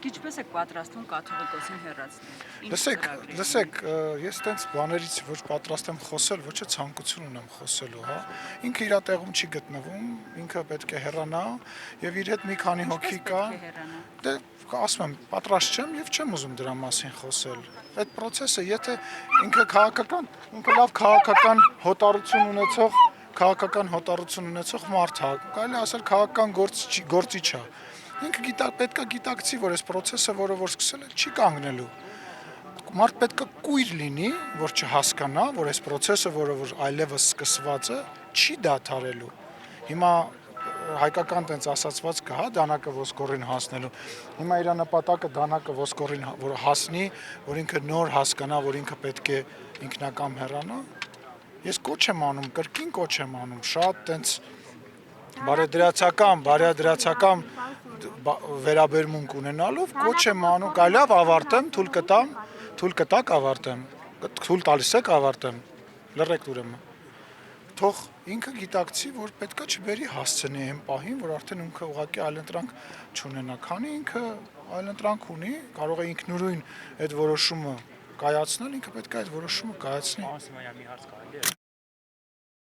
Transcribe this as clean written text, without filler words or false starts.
Իսկ ինչպես եք պատրաստվում կաթողիկոսին հեռացնել։ Լսեք, ես տենց բաներից ոչ պատրաստ եմ խոսել, ոչ է ցանկություն ունեմ խոսելու, հա։ Ինքը իր տեղում չի գտնվում, ինքը պետք է հեռանա եւ իր հետ մի քանի հոգի կա։ Դե ասում եմ, պատրաստ չեմ եւ չեմ ուզում դրա մասին խոսել։ Այդ process-ը, եթե ինքը լավ քաղաքական հոտառություն ունեցող մարդ է, կարելի ասել քաղաքական գործիչ է։ Ինքը պետք է գիտակցի, որ այս process-ը, որը որ սկսել է, չի կանգնելու։ Մարդ պետք է կույր լինի, որ չհասկանա, որ այս process-ը, որը որ այլևս սկսված է, չի դադարելու։ Հիմա հայկական տենց ասացված կա, հա, դանակը ոսկորին հասնելու։ Հիմա իր նպատակը դանակը ոսկորին որ հասնի, որ ինքը նոր հասկանա, որ ինքը պետք է ինքնակամ հեռանա։ Ես կոչ եմ անում, կրկին կոչ եմ անում, շատ տենց բարեդրացական վերաբերմունք ունենալով կոչ եմ անում, կա լավ ավարտեմ, թույլ կտակ ավարտեմ, թույլ տալիս եք ավարտեմ, լռեք ուրեմն։ Թող ինքը գիտակցի, որ պետքա չբերի հասցնի այն պահին, որ արդեն ինքը ուղղակի այլընտրանք չունենա, քանի ինքը այլընտրանք ունի, կարող է ինքնուրույն այդ որոշումը կայացնել, ինքը պետք է այդ որոշումը կայացնի։